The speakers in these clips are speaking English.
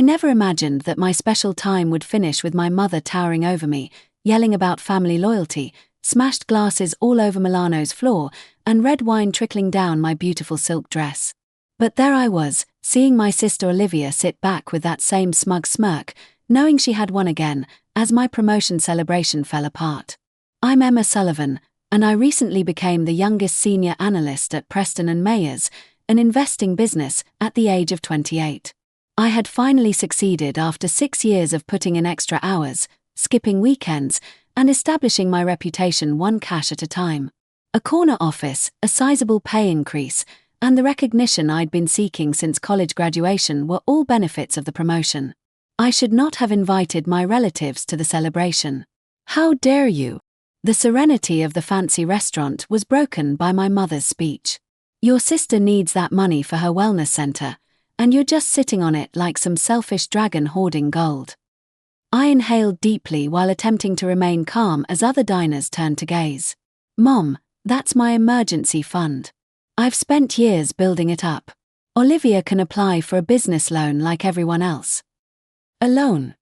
I never imagined that my special time would finish with my mother towering over me, yelling about family loyalty, smashed glasses all over Milano's floor, and red wine trickling down my beautiful silk dress. But there I was, seeing my sister Olivia sit back with that same smug smirk, knowing she had won again, as my promotion celebration fell apart. I'm Emma Sullivan, and I recently became the youngest senior analyst at Preston & Mayers, an investing business, at the age of 28. I had finally succeeded after 6 years of putting in extra hours, skipping weekends, and establishing my reputation one cash at a time. A corner office, a sizable pay increase, and the recognition I'd been seeking since college graduation were all benefits of the promotion. I should not have invited my relatives to the celebration. How dare you? The serenity of the fancy restaurant was broken by my mother's speech. Your sister needs that money for her wellness center, and you're just sitting on it like some selfish dragon hoarding gold. I inhaled deeply while attempting to remain calm as other diners turned to gaze. Mom, that's my emergency fund. I've spent years building it up. Olivia can apply for a business loan like everyone else. A loan?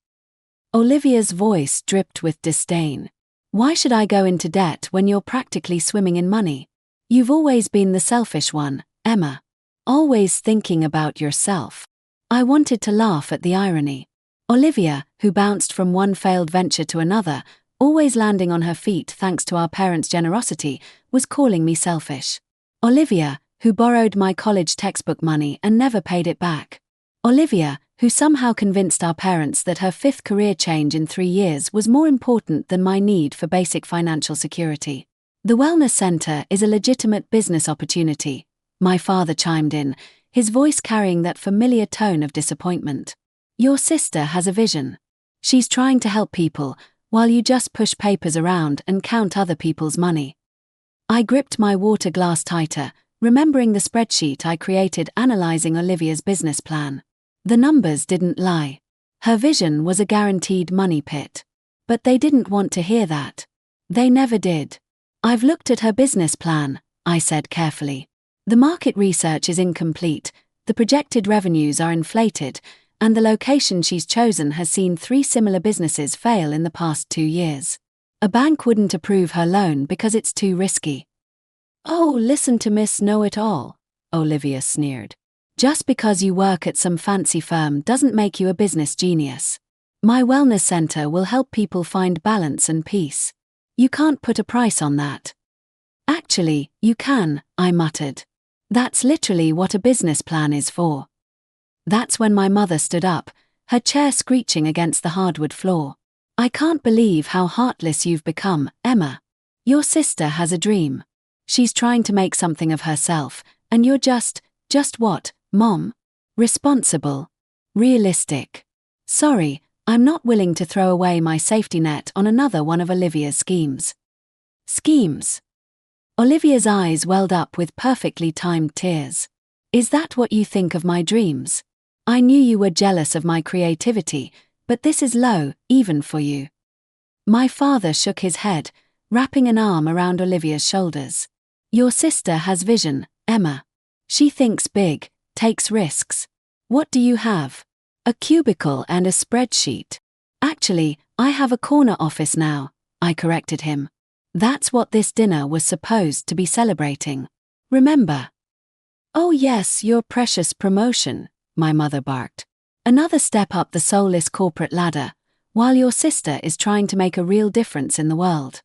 Olivia's voice dripped with disdain. Why should I go into debt when you're practically swimming in money? You've always been the selfish one, Emma. Always thinking about yourself. I wanted to laugh at the irony. Olivia, who bounced from one failed venture to another, always landing on her feet thanks to our parents' generosity, was calling me selfish. Olivia, who borrowed my college textbook money and never paid it back. Olivia, who somehow convinced our parents that her 5th career change in 3 years was more important than my need for basic financial security. The wellness center is a legitimate business opportunity, my father chimed in, his voice carrying that familiar tone of disappointment. Your sister has a vision. She's trying to help people, while you just push papers around and count other people's money. I gripped my water glass tighter, remembering the spreadsheet I created analyzing Olivia's business plan. The numbers didn't lie. Her vision was a guaranteed money pit. But they didn't want to hear that. They never did. I've looked at her business plan, I said carefully. The market research is incomplete, the projected revenues are inflated, and the location she's chosen has seen 3 similar businesses fail in the past 2 years. A bank wouldn't approve her loan because it's too risky. Oh, listen to Miss Know-It-All, Olivia sneered. Just because you work at some fancy firm doesn't make you a business genius. My wellness center will help people find balance and peace. You can't put a price on that. Actually, you can, I muttered. That's literally what a business plan is for. That's when my mother stood up, her chair screeching against the hardwood floor. I can't believe how heartless you've become, Emma. Your sister has a dream. She's trying to make something of herself, and you're just what, Mom? Responsible. Realistic. Sorry, I'm not willing to throw away my safety net on another one of Olivia's schemes. Schemes? Olivia's eyes welled up with perfectly timed tears. Is that what you think of my dreams? I knew you were jealous of my creativity, but this is low, even for you. My father shook his head, wrapping an arm around Olivia's shoulders. Your sister has vision, Emma. She thinks big, takes risks. What do you have? A cubicle and a spreadsheet. Actually, I have a corner office now, I corrected him. That's what this dinner was supposed to be celebrating. Remember? Oh yes, your precious promotion, my mother barked. Another step up the soulless corporate ladder, while your sister is trying to make a real difference in the world.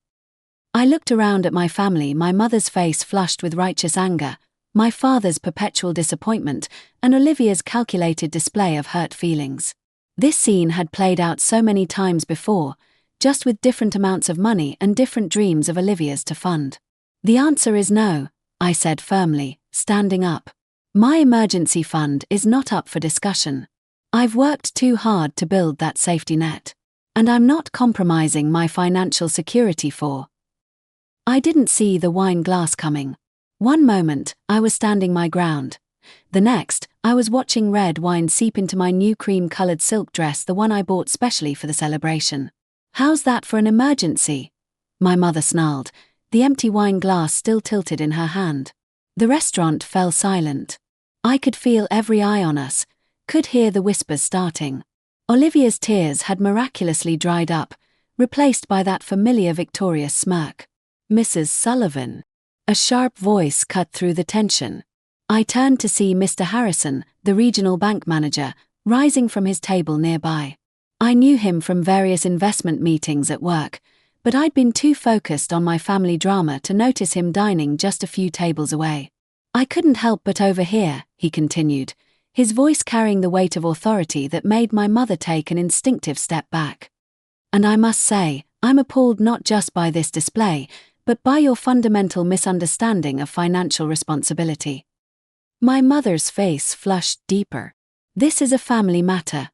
I looked around at my family, my mother's face flushed with righteous anger, my father's perpetual disappointment, and Olivia's calculated display of hurt feelings. This scene had played out so many times before, just with different amounts of money and different dreams of Olivia's to fund. The answer is no, I said firmly, standing up. My emergency fund is not up for discussion. I've worked too hard to build that safety net, and I'm not compromising my financial security for. I didn't see the wine glass coming. One moment, I was standing my ground. The next, I was watching red wine seep into my new cream-colored silk dress, the one I bought specially for the celebration. How's that for an emergency? My mother snarled, the empty wine glass still tilted in her hand. The restaurant fell silent. I could feel every eye on us, Could hear the whispers starting. Olivia's tears had miraculously dried up, replaced by that familiar victorious smirk. "Mrs. Sullivan." A sharp voice cut through the tension. I turned to see Mr. Harrison, the regional bank manager, rising from his table nearby. I knew him from various investment meetings at work, but I'd been too focused on my family drama to notice him dining just a few tables away. "I couldn't help but overhear," he continued, his voice carrying the weight of authority that made my mother take an instinctive step back. "And I must say, I'm appalled not just by this display, but by your fundamental misunderstanding of financial responsibility." My mother's face flushed deeper. "This is a family matter."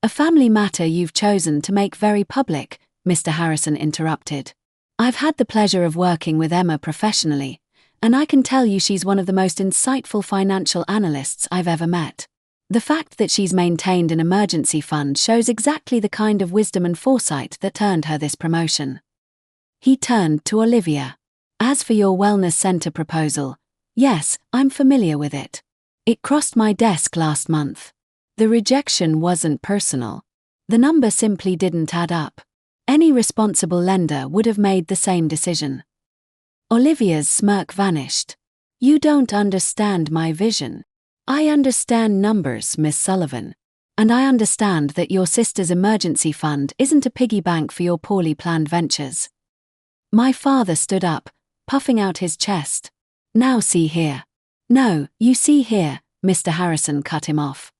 "A family matter you've chosen to make very public," Mr. Harrison interrupted. "I've had the pleasure of working with Emma professionally, and I can tell you she's one of the most insightful financial analysts I've ever met. The fact that she's maintained an emergency fund shows exactly the kind of wisdom and foresight that earned her this promotion." He turned to Olivia. "As for your wellness center proposal, yes, I'm familiar with it. It crossed my desk last month. The rejection wasn't personal. The number simply didn't add up. Any responsible lender would have made the same decision." Olivia's smirk vanished. "You don't understand my vision. I understand numbers, Miss Sullivan. And I understand that your sister's emergency fund isn't a piggy bank for your poorly planned ventures." My father stood up, puffing out his chest. "Now see here." "No, you see here," Mr. Harrison cut him off.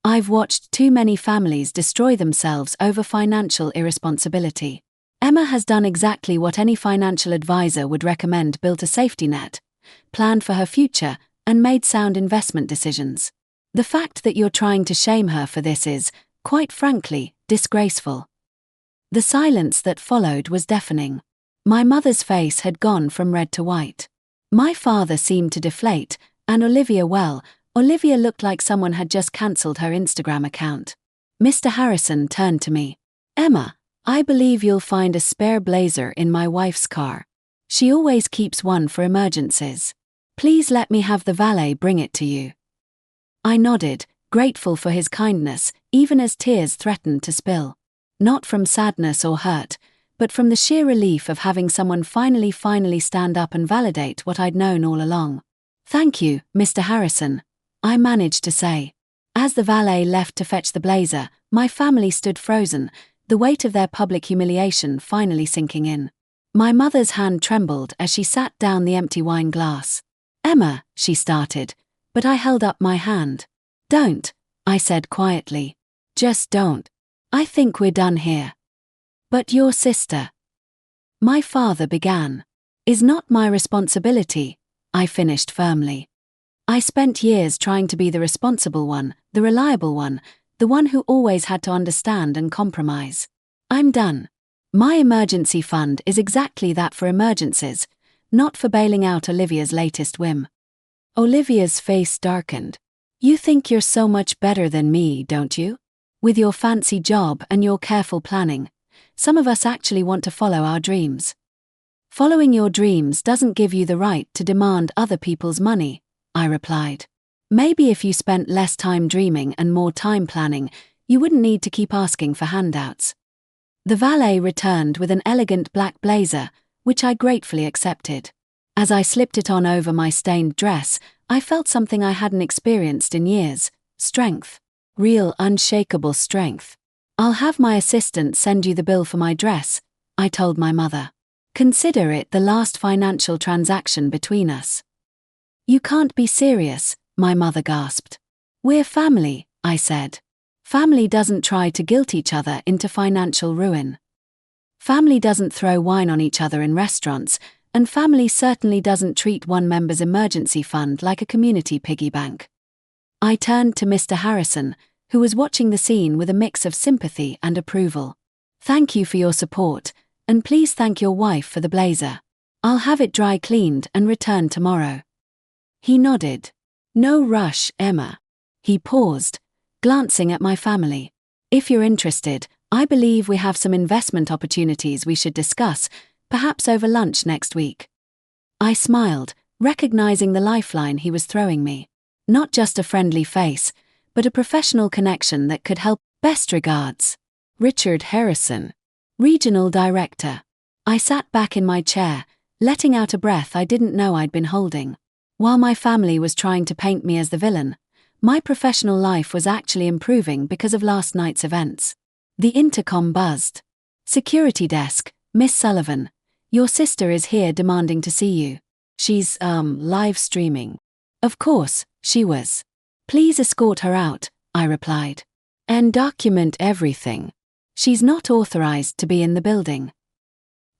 "I've watched too many families destroy themselves over financial irresponsibility. Emma has done exactly what any financial advisor would recommend: built a safety net, planned for her future, and made sound investment decisions. The fact that you're trying to shame her for this is, quite frankly, disgraceful." The silence that followed was deafening. My mother's face had gone from red to white. My father seemed to deflate, and Olivia looked like someone had just cancelled her Instagram account. Mr. Harrison turned to me. "Emma, I believe you'll find a spare blazer in my wife's car. She always keeps one for emergencies. Please let me have the valet bring it to you." I nodded, grateful for his kindness, even as tears threatened to spill. Not from sadness or hurt, but from the sheer relief of having someone finally stand up and validate what I'd known all along. "Thank you, Mr. Harrison," I managed to say. As the valet left to fetch the blazer, my family stood frozen, the weight of their public humiliation finally sinking in. My mother's hand trembled as she sat down the empty wine glass. "Emma," she started, but I held up my hand. "Don't," I said quietly. "Just don't. I think we're done here." "But your sister," my father began. "Is not my responsibility," I finished firmly. I spent years trying to be the responsible one, the reliable one, the one who always had to understand and compromise. I'm done. My emergency fund is exactly that, for emergencies, not for bailing out Olivia's latest whim. Olivia's face darkened. "You think you're so much better than me, don't you? With your fancy job and your careful planning, some of us actually want to follow our dreams. Following your dreams doesn't give you the right to demand other people's money," I replied. "Maybe if you spent less time dreaming and more time planning, you wouldn't need to keep asking for handouts." The valet returned with an elegant black blazer, which I gratefully accepted. As I slipped it on over my stained dress, I felt something I hadn't experienced in years: strength. Real, unshakable strength. "I'll have my assistant send you the bill for my dress," I told my mother. "Consider it the last financial transaction between us." "You can't be serious," my mother gasped. "We're family," I said. "Family doesn't try to guilt each other into financial ruin. Family doesn't throw wine on each other in restaurants, and family certainly doesn't treat one member's emergency fund like a community piggy bank." I turned to Mr. Harrison, who was watching the scene with a mix of sympathy and approval. "Thank you for your support, and please thank your wife for the blazer. I'll have it dry cleaned and returned tomorrow." He nodded. "No rush, Emma." He paused, glancing at my family. "If you're interested, I believe we have some investment opportunities we should discuss, perhaps over lunch next week." I smiled, recognizing the lifeline he was throwing me. Not just a friendly face, but a professional connection that could help. Best regards. Richard Harrison, Regional Director. I sat back in my chair, letting out a breath I didn't know I'd been holding. While my family was trying to paint me as the villain, my professional life was actually improving because of last night's events. The intercom buzzed. Security desk, Miss Sullivan. Your sister is here demanding to see you. She's, live streaming. Of course, she was. Please escort her out, I replied. And document everything. She's not authorized to be in the building.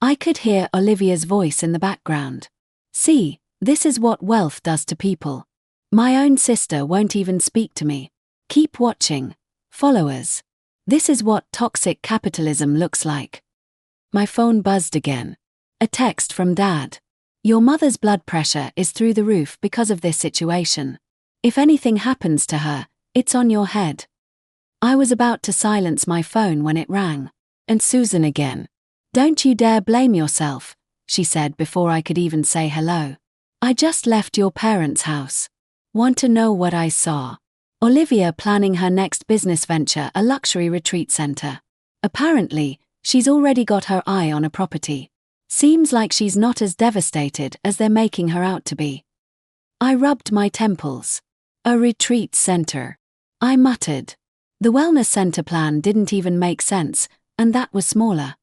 I could hear Olivia's voice in the background. See, this is what wealth does to people. My own sister won't even speak to me. Keep watching. Followers. This is what toxic capitalism looks like. My phone buzzed again. A text from Dad. Your mother's blood pressure is through the roof because of this situation. If anything happens to her, it's on your head. I was about to silence my phone when it rang. And Susan again. Don't you dare blame yourself, she said before I could even say hello. I just left your parents' house. Want to know what I saw? Olivia planning her next business venture, a luxury retreat center. Apparently, she's already got her eye on a property. Seems like she's not as devastated as they're making her out to be. I rubbed my temples. A retreat center. I muttered. The wellness center plan didn't even make sense, and that was smaller.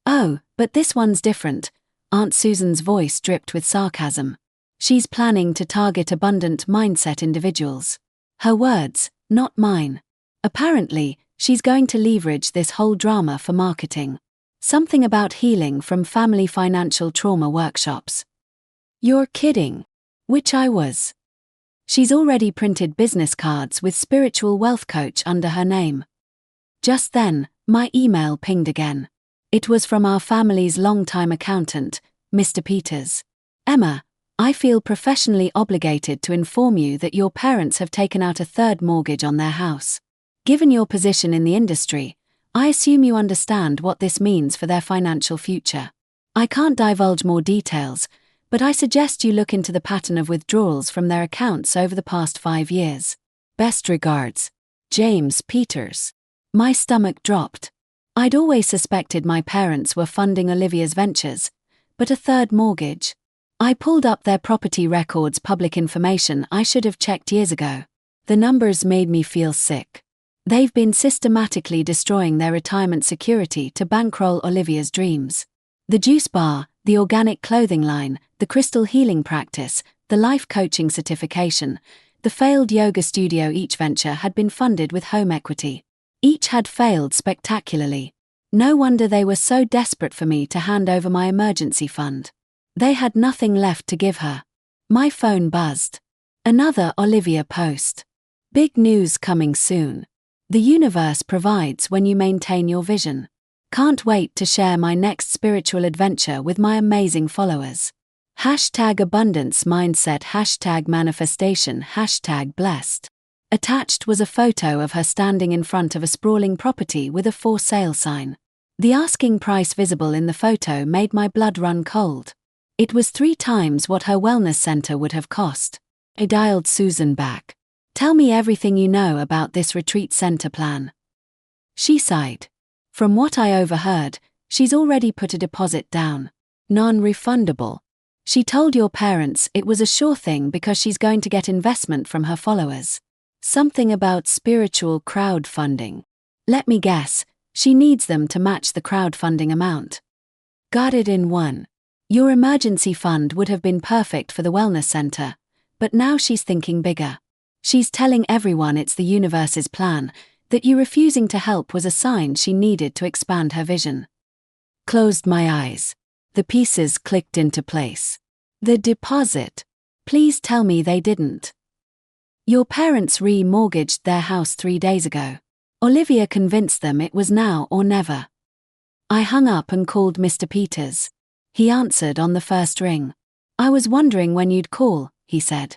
Oh, but this one's different. Aunt Susan's voice dripped with sarcasm. She's planning to target abundant mindset individuals. Her words, not mine. Apparently, she's going to leverage this whole drama for marketing. Something about healing from family financial trauma workshops. You're kidding. Which I was. She's already printed business cards with spiritual wealth coach under her name. Just then, my email pinged again. It was from our family's longtime accountant, Mr. Peters. Emma, I feel professionally obligated to inform you that your parents have taken out a third mortgage on their house. Given your position in the industry, I assume you understand what this means for their financial future. I can't divulge more details, but I suggest you look into the pattern of withdrawals from their accounts over the past 5 years. Best regards, James Peters. My stomach dropped. I'd always suspected my parents were funding Olivia's ventures, but a third mortgage. I pulled up their property records, public information I should have checked years ago. The numbers made me feel sick. They've been systematically destroying their retirement security to bankroll Olivia's dreams. The juice bar, the organic clothing line, the crystal healing practice, the life coaching certification, the failed yoga studio, each venture had been funded with home equity. Each had failed spectacularly. No wonder they were so desperate for me to hand over my emergency fund. They had nothing left to give her. My phone buzzed. Another Olivia post. Big news coming soon. The universe provides when you maintain your vision. Can't wait to share my next spiritual adventure with my amazing followers. #abundance mindset, #manifestation, #blessed. Attached was a photo of her standing in front of a sprawling property with a for sale sign. The asking price visible in the photo made my blood run cold. It was 3 times what her wellness center would have cost. I dialed Susan back. Tell me everything you know about this retreat center plan. She sighed. From what I overheard, she's already put a deposit down. Non-refundable. She told your parents it was a sure thing because she's going to get investment from her followers. Something about spiritual crowdfunding. Let me guess, she needs them to match the crowdfunding amount. Got it in one. Your emergency fund would have been perfect for the wellness center, but now she's thinking bigger. She's telling everyone it's the universe's plan, that you refusing to help was a sign she needed to expand her vision. Closed my eyes. The pieces clicked into place. The deposit. Please tell me they didn't. Your parents re-mortgaged their house 3 days ago. Olivia convinced them it was now or never. I hung up and called Mr. Peters. He answered on the first ring. I was wondering when you'd call, he said.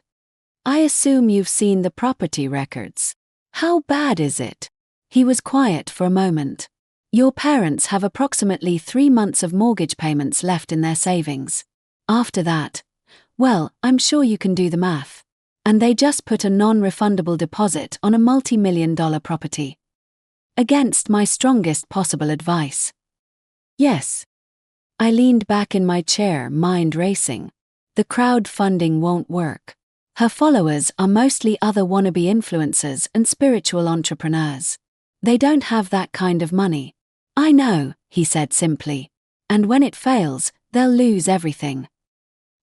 I assume you've seen the property records. How bad is it? He was quiet for a moment. Your parents have approximately 3 months of mortgage payments left in their savings. After that, well, I'm sure you can do the math. And they just put a non-refundable deposit on a multi-million-dollar property. Against my strongest possible advice. Yes. I leaned back in my chair, mind racing. The crowdfunding won't work. Her followers are mostly other wannabe influencers and spiritual entrepreneurs. They don't have that kind of money. I know, he said simply. And when it fails, they'll lose everything.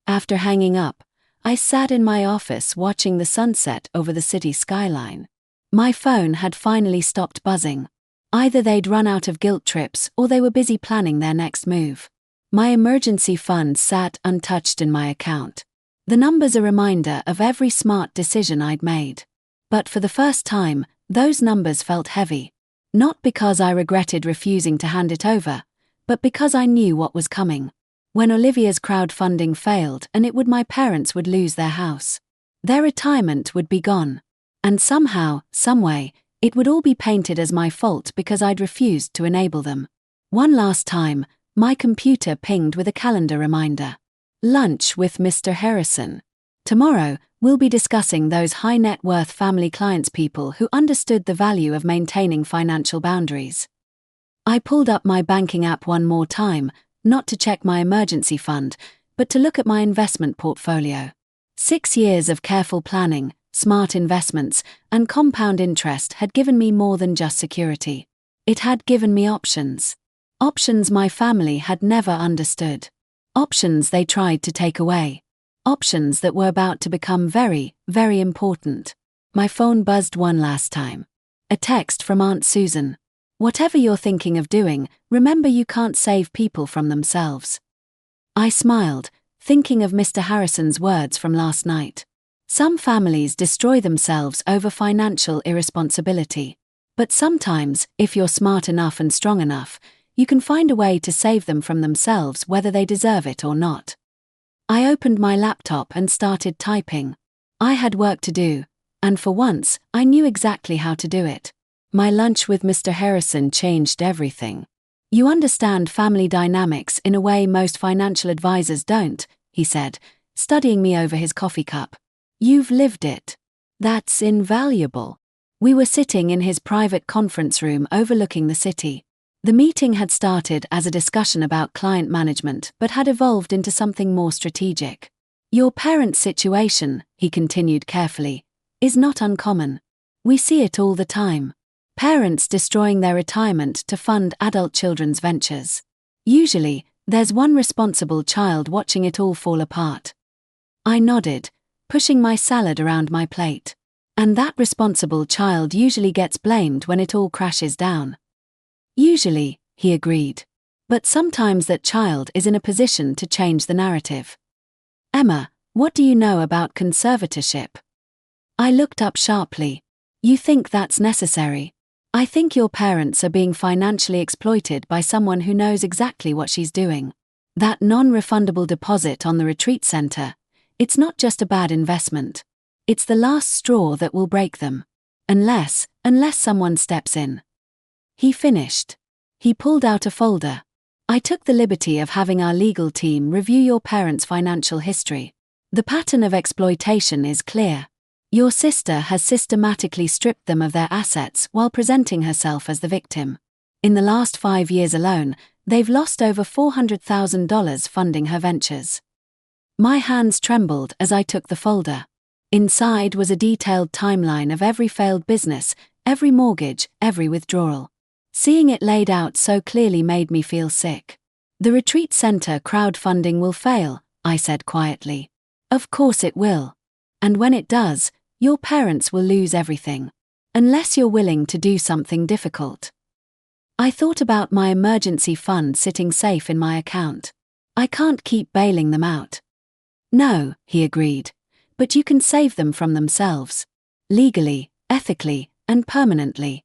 After hanging up, I sat in my office watching the sunset over the city skyline. My phone had finally stopped buzzing. Either they'd run out of guilt trips or they were busy planning their next move. My emergency fund sat untouched in my account. The number's a reminder of every smart decision I'd made. But for the first time, those numbers felt heavy. Not because I regretted refusing to hand it over, but because I knew what was coming. When Olivia's crowdfunding failed and my parents would lose their house. Their retirement would be gone. And somehow, someway, it would all be painted as my fault because I'd refused to enable them. One last time, my computer pinged with a calendar reminder. Lunch with Mr. Harrison. Tomorrow, we'll be discussing those high net worth family clients, people who understood the value of maintaining financial boundaries. I pulled up my banking app one more time, not to check my emergency fund, but to look at my investment portfolio. 6 years of careful planning, smart investments, and compound interest had given me more than just security. It had given me options. Options my family had never understood. Options they tried to take away. Options that were about to become very, very important. My phone buzzed one last time. A text from Aunt Susan. Whatever you're thinking of doing, remember you can't save people from themselves. I smiled, thinking of Mr. Harrison's words from last night. Some families destroy themselves over financial irresponsibility. But sometimes, if you're smart enough and strong enough, you can find a way to save them from themselves whether they deserve it or not. I opened my laptop and started typing. I had work to do, and for once, I knew exactly how to do it. My lunch with Mr. Harrison changed everything. You understand family dynamics in a way most financial advisors don't, he said, studying me over his coffee cup. You've lived it. That's invaluable. We were sitting in his private conference room overlooking the city. The meeting had started as a discussion about client management but had evolved into something more strategic. Your parents' situation, he continued carefully, is not uncommon. We see it all the time. Parents destroying their retirement to fund adult children's ventures. Usually, there's one responsible child watching it all fall apart. I nodded, pushing my salad around my plate. And that responsible child usually gets blamed when it all crashes down. Usually, he agreed. But sometimes that child is in a position to change the narrative. Emma, what do you know about conservatorship? I looked up sharply. You think that's necessary? I think your parents are being financially exploited by someone who knows exactly what she's doing. That non-refundable deposit on the retreat center, it's not just a bad investment. It's the last straw that will break them. Unless someone steps in. He finished. He pulled out a folder. I took the liberty of having our legal team review your parents' financial history. The pattern of exploitation is clear. Your sister has systematically stripped them of their assets while presenting herself as the victim. In the last 5 years alone, they've lost over $400,000 funding her ventures. My hands trembled as I took the folder. Inside was a detailed timeline of every failed business, every mortgage, every withdrawal. Seeing it laid out so clearly made me feel sick. The retreat center crowdfunding will fail, I said quietly. Of course it will. And when it does, your parents will lose everything. Unless you're willing to do something difficult. I thought about my emergency fund sitting safe in my account. I can't keep bailing them out. No, he agreed. But you can save them from themselves. Legally, ethically, and permanently.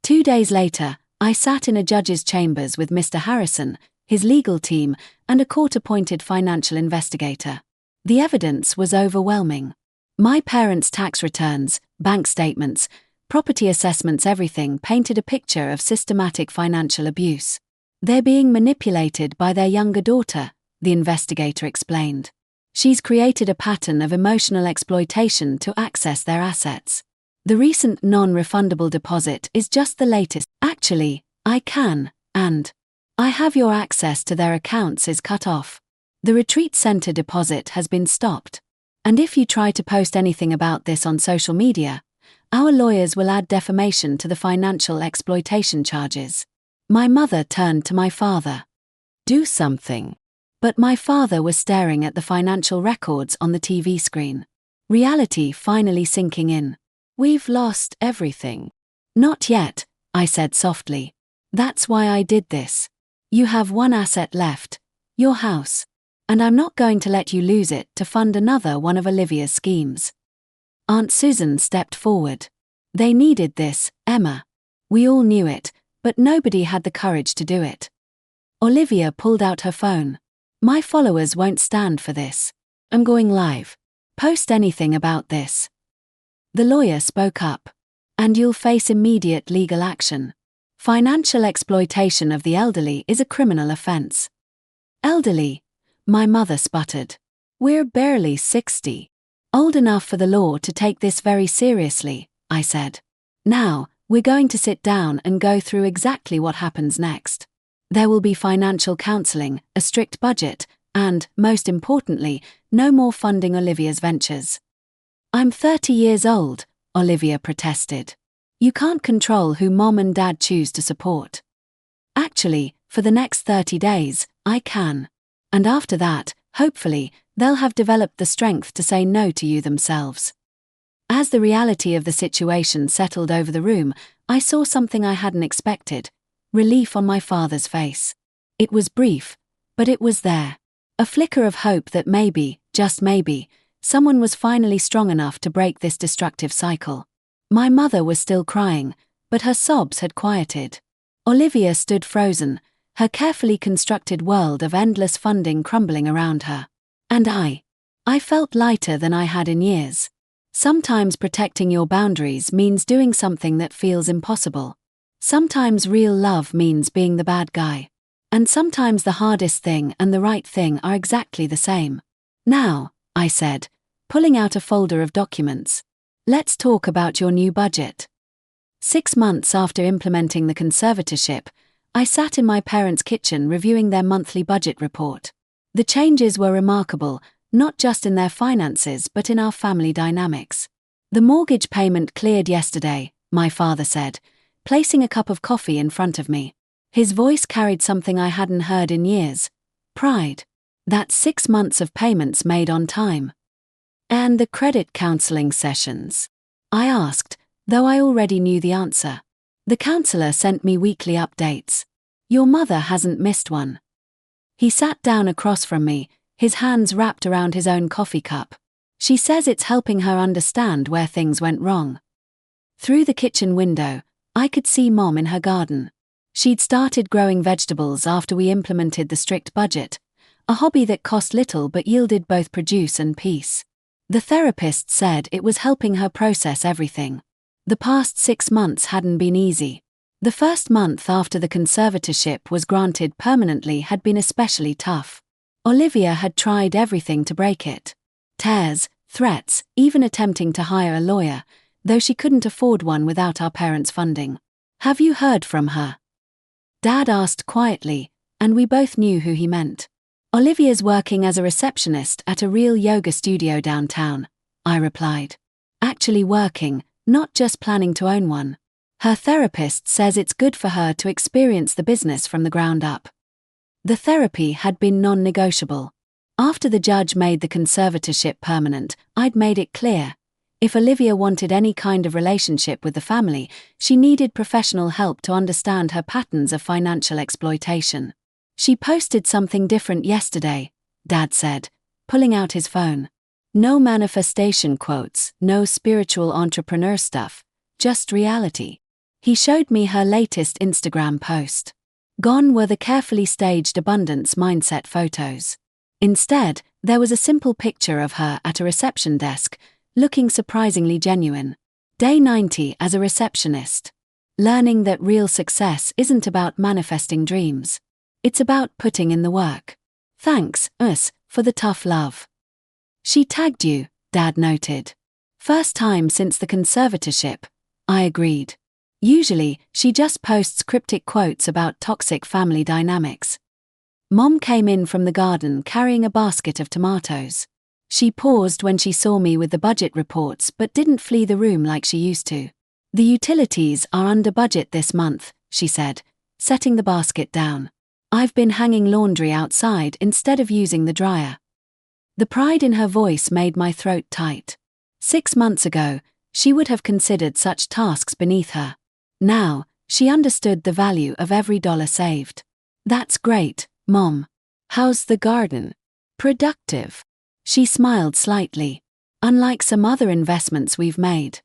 2 days later, I sat in a judge's chambers with Mr. Harrison, his legal team, and a court-appointed financial investigator. The evidence was overwhelming. My parents' tax returns, bank statements, property assessments, everything painted a picture of systematic financial abuse. They're being manipulated by their younger daughter, the investigator explained. She's created a pattern of emotional exploitation to access their assets. The recent non-refundable deposit is just the latest. Actually, I can, and I have your access to their accounts is cut off. The retreat center deposit has been stopped. And if you try to post anything about this on social media, our lawyers will add defamation to the financial exploitation charges. My mother turned to my father. Do something. But my father was staring at the financial records on the TV screen. Reality finally sinking in. We've lost everything. Not yet, I said softly. That's why I did this. You have one asset left, your house. And I'm not going to let you lose it to fund another one of Olivia's schemes. Aunt Susan stepped forward. They needed this, Emma. We all knew it, but nobody had the courage to do it. Olivia pulled out her phone. My followers won't stand for this. I'm going live. Post anything about this. The lawyer spoke up. And you'll face immediate legal action. Financial exploitation of the elderly is a criminal offense. Elderly? My mother sputtered. We're barely 60. Old enough for the law to take this very seriously, I said. Now, we're going to sit down and go through exactly what happens next. There will be financial counseling, a strict budget, and, most importantly, no more funding Olivia's ventures. I'm 30 years old, Olivia protested. You can't control who Mom and Dad choose to support. Actually, for the next 30 days, I can. And after that, hopefully, they'll have developed the strength to say no to you themselves. As the reality of the situation settled over the room, I saw something I hadn't expected. Relief on my father's face. It was brief, but it was there. A flicker of hope that maybe, just maybe, someone was finally strong enough to break this destructive cycle. My mother was still crying, but her sobs had quieted. Olivia stood frozen, her carefully constructed world of endless funding crumbling around her. And I felt lighter than I had in years. Sometimes protecting your boundaries means doing something that feels impossible. Sometimes real love means being the bad guy. And sometimes the hardest thing and the right thing are exactly the same. Now, I said, pulling out a folder of documents. Let's talk about your new budget. 6 months after implementing the conservatorship, I sat in my parents' kitchen reviewing their monthly budget report. The changes were remarkable, not just in their finances but in our family dynamics. The mortgage payment cleared yesterday, my father said, placing a cup of coffee in front of me. His voice carried something I hadn't heard in years. Pride. That's 6 months of payments made on time. And the credit counseling sessions? I asked, though I already knew the answer. The counselor sent me weekly updates. Your mother hasn't missed one. He sat down across from me, his hands wrapped around his own coffee cup. She says it's helping her understand where things went wrong. Through the kitchen window, I could see Mom in her garden. She'd started growing vegetables after we implemented the strict budget, a hobby that cost little but yielded both produce and peace. The therapist said it was helping her process everything. The past 6 months hadn't been easy. The first month after the conservatorship was granted permanently had been especially tough. Olivia had tried everything to break it. Tears, threats, even attempting to hire a lawyer, though she couldn't afford one without our parents' funding. Have you heard from her? Dad asked quietly, and we both knew who he meant. Olivia's working as a receptionist at a real yoga studio downtown, I replied. Actually working, not just planning to own one. Her therapist says it's good for her to experience the business from the ground up. The therapy had been non-negotiable. After the judge made the conservatorship permanent, I'd made it clear. If Olivia wanted any kind of relationship with the family, she needed professional help to understand her patterns of financial exploitation. She posted something different yesterday, Dad said, pulling out his phone. No manifestation quotes, no spiritual entrepreneur stuff, just reality. He showed me her latest Instagram post. Gone were the carefully staged abundance mindset photos. Instead, there was a simple picture of her at a reception desk, looking surprisingly genuine. Day 90 as a receptionist. Learning that real success isn't about manifesting dreams. It's about putting in the work. Thanks, us, for the tough love. She tagged you, Dad noted. First time since the conservatorship, I agreed. Usually, she just posts cryptic quotes about toxic family dynamics. Mom came in from the garden carrying a basket of tomatoes. She paused when she saw me with the budget reports but didn't flee the room like she used to. The utilities are under budget this month, she said, setting the basket down. I've been hanging laundry outside instead of using the dryer. The pride in her voice made my throat tight. 6 months ago, she would have considered such tasks beneath her. Now, she understood the value of every dollar saved. That's great, Mom. How's the garden? Productive. She smiled slightly. Unlike some other investments we've made.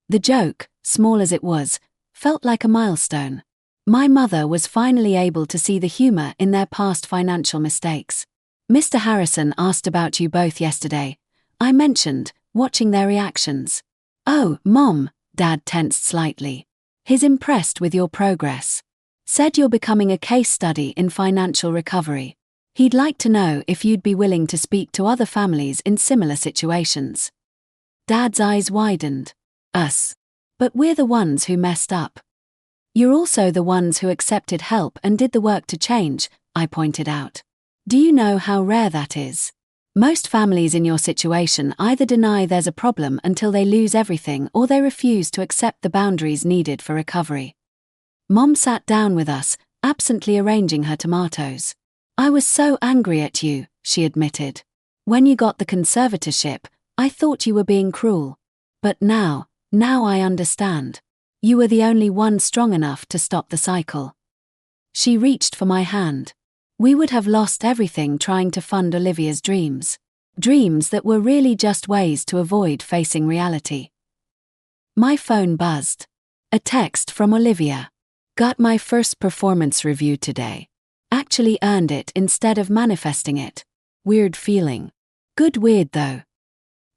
The joke, small as it was, felt like a milestone. My mother was finally able to see the humor in their past financial mistakes. Mr. Harrison asked about you both yesterday. I mentioned, watching their reactions. Oh, Mom, Dad tensed slightly. He's impressed with your progress. Said you're becoming a case study in financial recovery. He'd like to know if you'd be willing to speak to other families in similar situations. Dad's eyes widened. Us. But we're the ones who messed up. You're also the ones who accepted help and did the work to change, I pointed out. Do you know how rare that is? Most families in your situation either deny there's a problem until they lose everything or they refuse to accept the boundaries needed for recovery. Mom sat down with us, absently arranging her tomatoes. I was so angry at you, she admitted. When you got the conservatorship, I thought you were being cruel. But now I understand. You were the only one strong enough to stop the cycle. She reached for my hand. We would have lost everything trying to fund Olivia's dreams. Dreams that were really just ways to avoid facing reality. My phone buzzed. A text from Olivia. Got my first performance review today. Actually earned it instead of manifesting it. Weird feeling. Good weird though.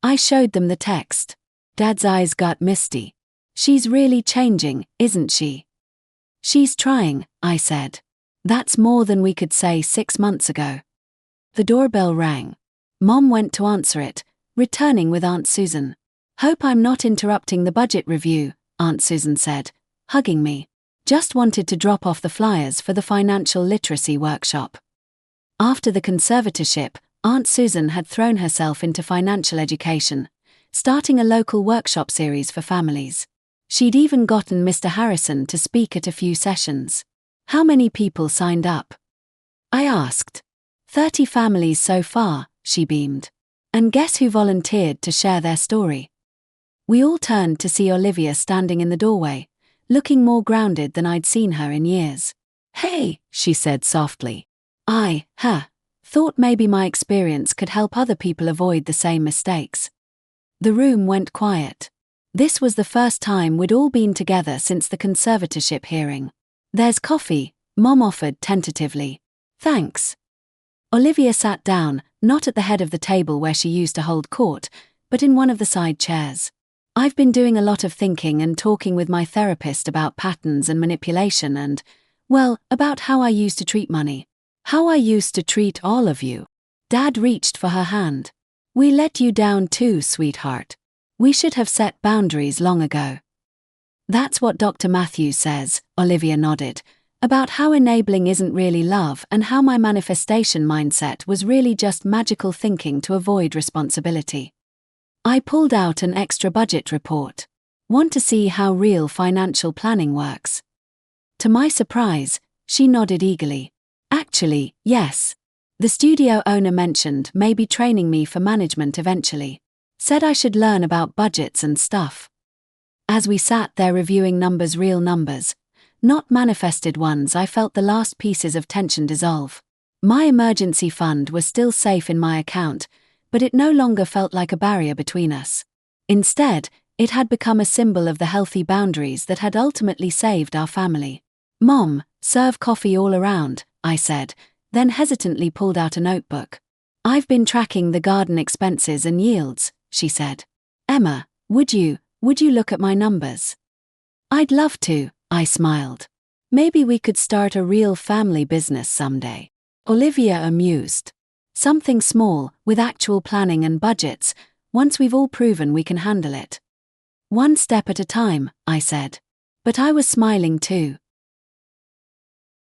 I showed them the text. Dad's eyes got misty. She's really changing, isn't she? She's trying, I said. That's more than we could say 6 months ago. The doorbell rang. Mom went to answer it, returning with Aunt Susan. Hope I'm not interrupting the budget review, Aunt Susan said, hugging me. Just wanted to drop off the flyers for the financial literacy workshop. After the conservatorship, Aunt Susan had thrown herself into financial education, starting a local workshop series for families. She'd even gotten Mr. Harrison to speak at a few sessions. How many people signed up? I asked. 30 families so far, she beamed. And guess who volunteered to share their story? We all turned to see Olivia standing in the doorway, looking more grounded than I'd seen her in years. Hey, she said softly. Thought maybe my experience could help other people avoid the same mistakes. The room went quiet. This was the first time we'd all been together since the conservatorship hearing. There's coffee, Mom offered tentatively. Thanks. Olivia sat down, not at the head of the table where she used to hold court, but in one of the side chairs. I've been doing a lot of thinking and talking with my therapist about patterns and manipulation and, well, about how I used to treat money. How I used to treat all of you. Dad reached for her hand. We let you down too, sweetheart. We should have set boundaries long ago. That's what Dr. Matthews says, Olivia nodded, about how enabling isn't really love and how my manifestation mindset was really just magical thinking to avoid responsibility. I pulled out an extra budget report. Want to see how real financial planning works? To my surprise, she nodded eagerly. Actually, yes. The studio owner mentioned maybe training me for management eventually. Said I should learn about budgets and stuff. As we sat there reviewing numbers, real numbers, not manifested ones, I felt the last pieces of tension dissolve. My emergency fund was still safe in my account, but it no longer felt like a barrier between us. Instead, it had become a symbol of the healthy boundaries that had ultimately saved our family. Mom, serve coffee all around, I said, then hesitantly pulled out a notebook. I've been tracking the garden expenses and yields, she said. Emma, would you look at my numbers? I'd love to, I smiled. Maybe we could start a real family business someday. Olivia amused. Something small, with actual planning and budgets, once we've all proven we can handle it. One step at a time, I said. But I was smiling too.